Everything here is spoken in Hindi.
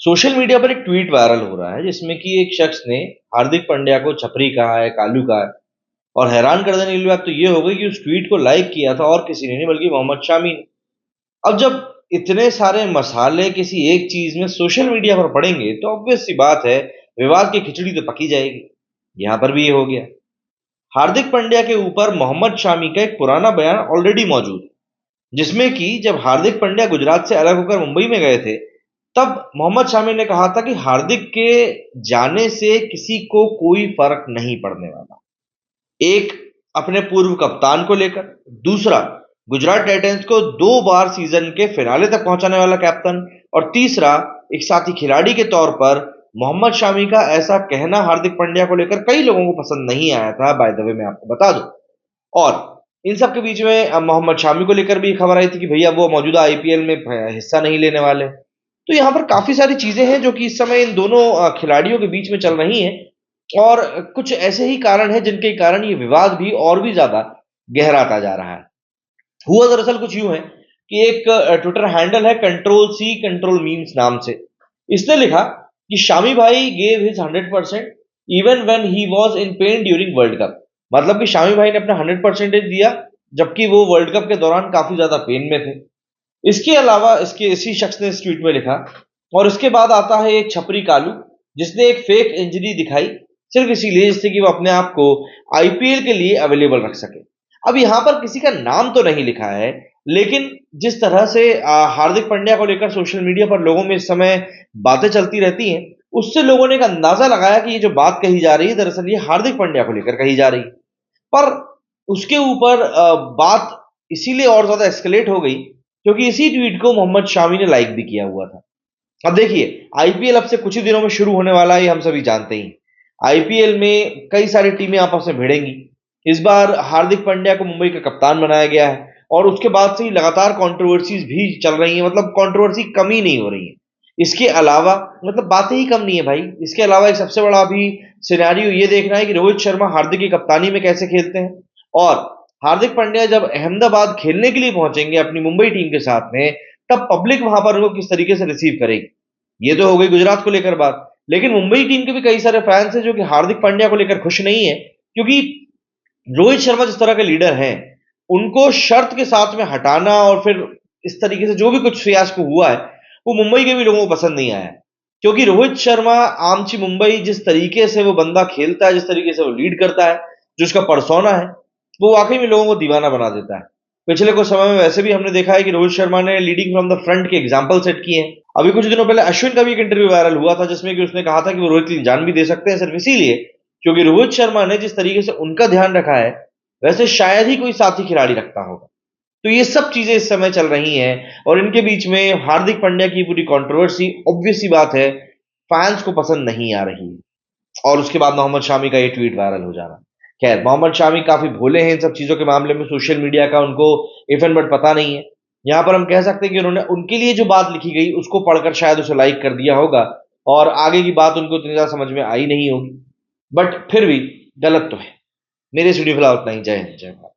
सोशल मीडिया पर एक ट्वीट वायरल हो रहा है जिसमें कि एक शख्स ने हार्दिक पांड्या को छपरी कहा है, कालू कहा है। और हैरान कर देने वाली बात तो ये हो गई कि उस ट्वीट को लाइक किया था और किसी ने नहीं बल्कि मोहम्मद शामी ने। अब जब इतने सारे मसाले किसी एक चीज में सोशल मीडिया पर पड़ेंगे तो ऑब्वियस सी बात है, विवाद की खिचड़ी तो पकी जाएगी। यहाँ पर भी ये हो गया। हार्दिक पांड्या के ऊपर मोहम्मद शामी का एक पुराना बयान ऑलरेडी मौजूद है, जिसमें कि जब हार्दिक पांड्या गुजरात से अलग होकर मुंबई में गए थे, तब मोहम्मद शामी ने कहा था कि हार्दिक के जाने से किसी को कोई फर्क नहीं पड़ने वाला। एक, अपने पूर्व कप्तान को लेकर। दूसरा, गुजरात टाइटंस को 2 बार सीजन के फिनाले तक पहुंचाने वाला कैप्टन। और तीसरा, एक साथी खिलाड़ी के तौर पर मोहम्मद शामी का ऐसा कहना हार्दिक पांड्या को लेकर कई लोगों को पसंद नहीं आया था, बाय द वे मैं आपको बता दूं। और इन सब के बीच में मोहम्मद शामी को लेकर भी खबर आई थी कि भैया वो मौजूदा आईपीएल में हिस्सा नहीं लेने वाले। तो यहाँ पर काफी सारी चीजें हैं जो कि इस समय इन दोनों खिलाड़ियों के बीच में चल रही हैं। और कुछ ऐसे ही कारण हैं जिनके कारण ये विवाद भी और भी ज्यादा गहराता जा रहा है। हुआ दरअसल कुछ यूं है कि एक ट्विटर हैंडल है कंट्रोल सी कंट्रोल मीम्स नाम से। इसने लिखा कि शामी भाई gave his 100% even when he was in pen during world cup. मतलब कि शामी भाई ने अपना 100% दिया जबकि वो वर्ल्ड कप के दौरान काफी ज्यादा पेन में थे। इसके अलावा इसके इसी शख्स ने इस ट्वीट में लिखा। और इसके बाद आता है एक छपरी कालू, जिसने एक फेक इंजरी दिखाई सिर्फ इसीलिए जिससे कि वो अपने आप को आईपीएल के लिए अवेलेबल रख सके। अब यहां पर किसी का नाम तो नहीं लिखा है, लेकिन जिस तरह से हार्दिक पांड्या को लेकर सोशल मीडिया पर लोगों में इस समय बातें चलती रहती हैं, उससे लोगों ने एक अंदाजा लगाया कि ये जो बात कही जा रही है दरअसल ये हार्दिक पांड्या को लेकर कही जा रही है। पर उसके ऊपर बात इसीलिए और ज्यादा एस्केलेट हो गई क्योंकि इसी ट्वीट को मोहम्मद शामी ने लाइक भी किया हुआ था। अब देखिए, आईपीएल अब से कुछ ही दिनों में शुरू होने वाला है, ये हम सभी जानते ही। आईपीएल में कई सारी टीमें आपस में भिड़ेंगी। इस बार हार्दिक पांड्या को मुंबई का कप्तान बनाया गया है और उसके बाद से ही लगातार कंट्रोवर्सीज भी चल रही हैं, मतलब कंट्रोवर्सी कम ही नहीं हो रही है। इसके अलावा मतलब बातें ही कम नहीं है भाई। इसके अलावा एक सबसे बड़ा अभी सिनेरियो ये देखना है कि रोहित शर्मा हार्दिक की कप्तानी में कैसे खेलते हैं। और हार्दिक पांड्या जब अहमदाबाद खेलने के लिए पहुंचेंगे अपनी मुंबई टीम के साथ में, तब पब्लिक वहां पर उनको किस तरीके से रिसीव करेगी। ये तो हो गई गुजरात को लेकर बात, लेकिन मुंबई टीम के भी कई सारे फैंस हैं जो कि हार्दिक पांड्या को लेकर खुश नहीं है, क्योंकि रोहित शर्मा जिस तरह के लीडर हैं, उनको शर्त के साथ में हटाना और फिर इस तरीके से जो भी कुछ फियास्को हुआ है, वो मुंबई के भी लोगों को पसंद नहीं आया है। क्योंकि रोहित शर्मा आमची मुंबई जिस तरीके से वो बंदा खेलता है, जिस तरीके से वो लीड करता है, जो उसका पर्सोना है, वो वाकई में लोगों को दीवाना बना देता है। पिछले कुछ समय में वैसे भी हमने देखा है कि रोहित शर्मा ने लीडिंग फ्रॉम द फ्रंट के एग्जाम्पल सेट किए हैं। अभी कुछ दिनों पहले अश्विन का भी एक इंटरव्यू वायरल हुआ था जिसमें कि उसने कहा था कि वो रोहित की जान भी दे सकते हैं सिर्फ इसीलिए क्योंकि रोहित शर्मा ने जिस तरीके से उनका ध्यान रखा है, वैसे शायद ही कोई साथी खिलाड़ी रखता होगा। तो ये सब चीजें इस समय चल रही हैं और इनके बीच में हार्दिक पांड्या की पूरी कंट्रोवर्सी ऑब्वियस सी बात है फैंस को पसंद नहीं आ रही है। और उसके बाद मोहम्मद शामी का ये ट्वीट वायरल हो जाना। खैर, मोहम्मद शामी काफी भोले हैं इन सब चीजों के मामले में, सोशल मीडिया का उनको इफ एंड बट पता नहीं है। यहाँ पर हम कह सकते हैं कि उन्होंने उनके लिए जो बात लिखी गई उसको पढ़कर शायद उसे लाइक कर दिया होगा और आगे की बात उनको इतनी ज्यादा समझ में आई नहीं होगी। बट फिर भी गलत तो है। मेरे स्टूडियो फिलहाल उतना ही। जय हिंद, जय भारत।